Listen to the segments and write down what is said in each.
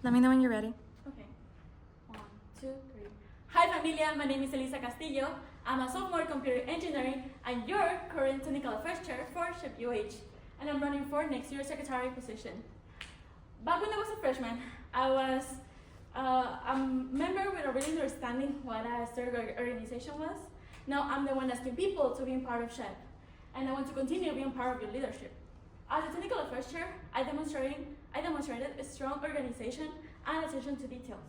Let me know when you're ready. Okay. 1, 2, 3. Hi familia, my name is Elisa Castillo. I'm a sophomore computer engineering and your current technical affairs chair for SHPE-UH. And I'm running for next year's secretary position. Back when I was a freshman, I was a member with a really understanding what a student organization was. Now I'm the one asking people to be part of SHPE, and I want to continue being part of your leadership. As a technical affairs chair, I demonstrated a strong organization and attention to details.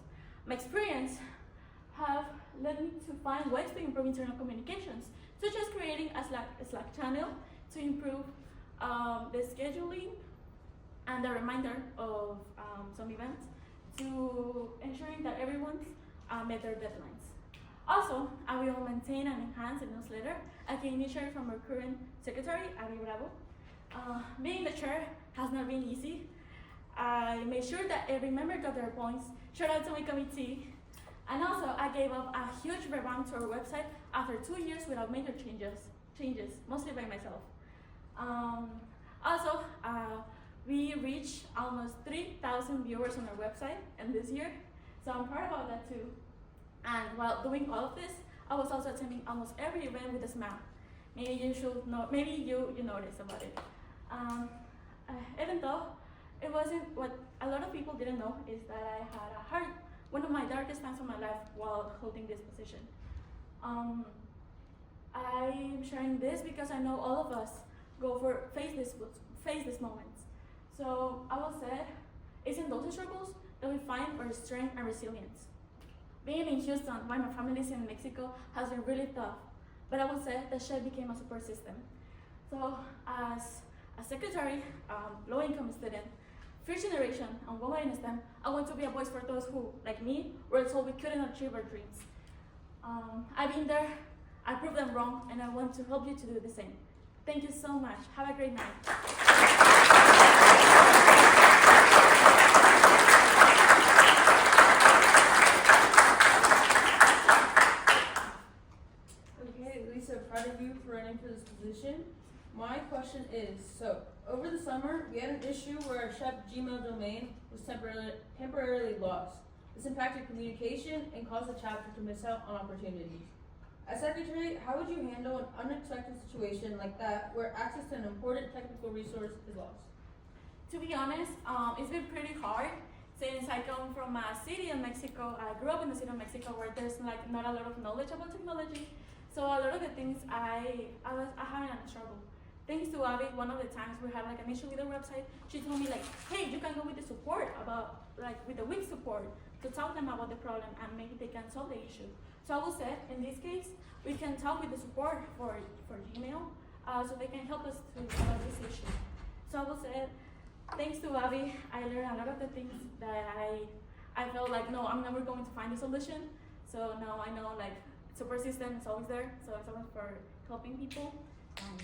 My experience have led me to find ways to improve internal communications, such as creating a Slack channel to improve the scheduling and the reminder of some events, to ensuring that everyone's met their deadlines. Also, I will maintain and enhance the newsletter I can initiate from our current secretary, Abby Bravo. Being the chair has not been easy. I made sure that every member got their points. Shout out to my committee. And also, I gave up a huge revamp to our website after 2 years without major changes, mostly by myself. Also, we reached almost 3,000 viewers on our website and this year, so I'm proud about that too. And while doing all of this, I was also attending almost every event with a smile. Maybe you should know, maybe you noticed about it. Even though it wasn't what a lot of people didn't know, is that I had one of my darkest times of my life while holding this position. I'm sharing this because I know all of us face these moments. So I will say, it's in those struggles that we find our strength and resilience. Being in Houston, while my family is in Mexico, has been really tough. But I will say that SHPE became a support system. So as a secretary, low-income student, first generation, and woman in STEM, I want to be a voice for those who, like me, were told we couldn't achieve our dreams. I've been there, I proved them wrong, and I want to help you to do the same. Thank you so much. Have a great night. Okay, Elisa, proud of you for running for this position. My question is, so over the summer, we had an issue where our SHPE Gmail domain was temporarily lost. This impacted communication and caused the chapter to miss out on opportunities. As secretary, how would you handle an unexpected situation like that where access to an important technical resource is lost? To be honest, it's been pretty hard since I come from a city in Mexico. I grew up in the city of Mexico where there's like not a lot of knowledge about technology. So a lot of the things I having a struggle. Thanks to Abby, one of the times we had like an issue with the website, she told me like, hey, you can go with the support with the weak support to tell them about the problem and maybe they can solve the issue. So I will say, in this case, we can talk with the support for Gmail, so they can help us to solve this issue. So I will say, thanks to Abby, I learned a lot of the things that I felt like, no, I'm never going to find a solution. So now I know like support system is always there, so it's always for helping people.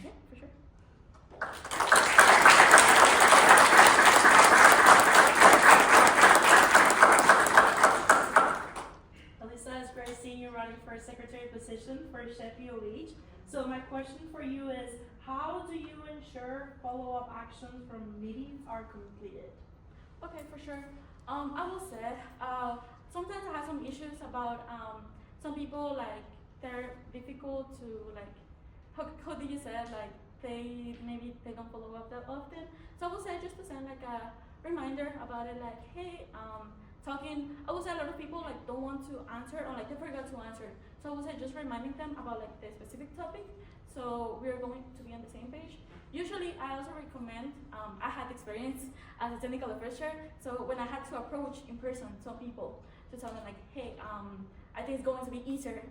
Yeah, for sure. Elisa, it's great seeing you running for a secretary position for SHPE-UH. So my question for you is, how do you ensure follow-up actions from meetings are completed? Okay, for sure. I will say, sometimes I have some issues about some people like they're difficult to like. How do you say it? Like maybe they don't follow up that often. So I will say just to send like a reminder about it, like hey, talking. I will say a lot of people like don't want to answer or like they forgot to answer. So I will say just reminding them about like the specific topic. So we're going to be on the same page. Usually, I also recommend, I had experience as a technical affairs chair, so when I had to approach in person some people to tell them like, hey, I think it's going to be easier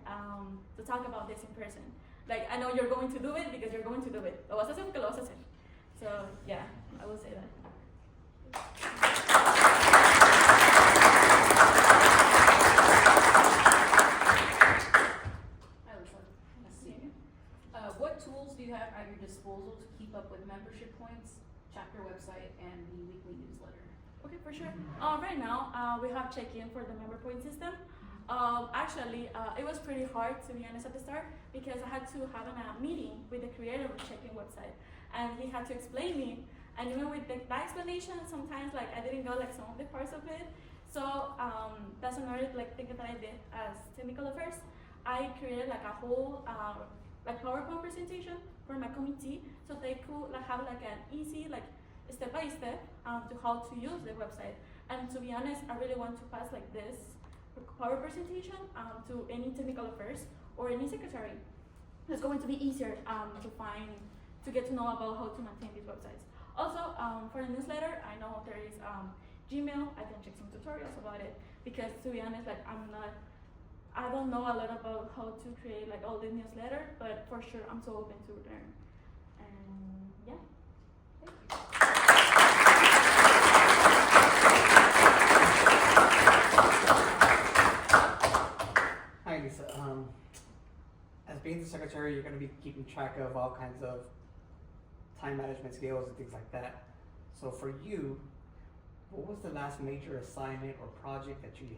to talk about this in person. Like, I know you're going to do it because you're going to do it. Lo vas a hacer porque lo vas a hacer. So, yeah, I will say that. What tools do you have at your disposal to keep up with membership points, chapter website, and the weekly newsletter? Okay, for sure. Right now, we have check-in for the member point system. Actually, it was pretty hard, to be honest, at the start, because I had to have a meeting with the creator of the check-in website, and he had to explain me, and even with that explanation, sometimes like I didn't go like some of the parts of it. So that's another like thing that I did as technical affairs. I created like a whole like PowerPoint presentation for my committee, so they could like have like an easy like step by step to how to use the website. And to be honest, I really want to pass like this PowerPoint presentation to any technical affairs or any secretary. It's going to be easier to get to know about how to maintain these websites. Also, for the newsletter, I know there is Gmail. I can check some tutorials about it because, to be honest, like I don't know a lot about how to create like all the newsletter, but for sure I'm so open to learn. And yeah. Hi, Lisa. As being the secretary, you're going to be keeping track of all kinds of time management skills and things like that. So for you, what was the last major assignment or project that you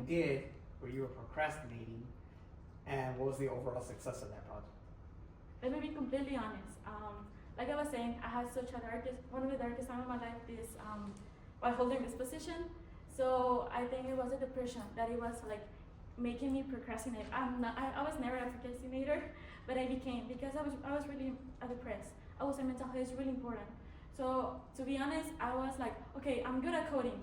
did where you were procrastinating, and what was the overall success of that project? Let me be completely honest. Like I was saying, I had such one of the darkest times of my life while holding this position. So I think it was a depression that it was like making me procrastinate. I was never a procrastinator, but I became because I was really depressed. I was saying mental health is really important. So to be honest, I was like, okay, I'm good at coding.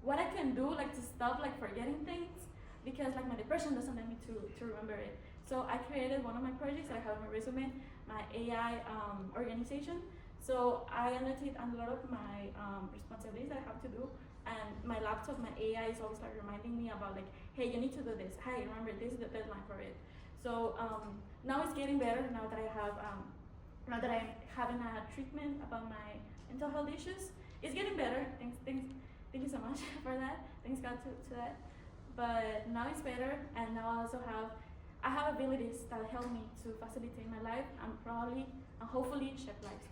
What I can do like to stop like forgetting things, because like my depression doesn't let me to remember it. So I created one of my projects that I have on my resume, my AI organization. So I annotate a lot of my responsibilities that I have to do, and my laptop, my AI is always like reminding me about like, hey, you need to do this. Hey, remember this is the deadline for it. So now it's getting better. Now that I'm having a treatment about my mental health issues, it's getting better. Thank you so much for that. Thanks God to that. But now it's better, and now I also have abilities that help me to facilitate my life and hopefully shape lives.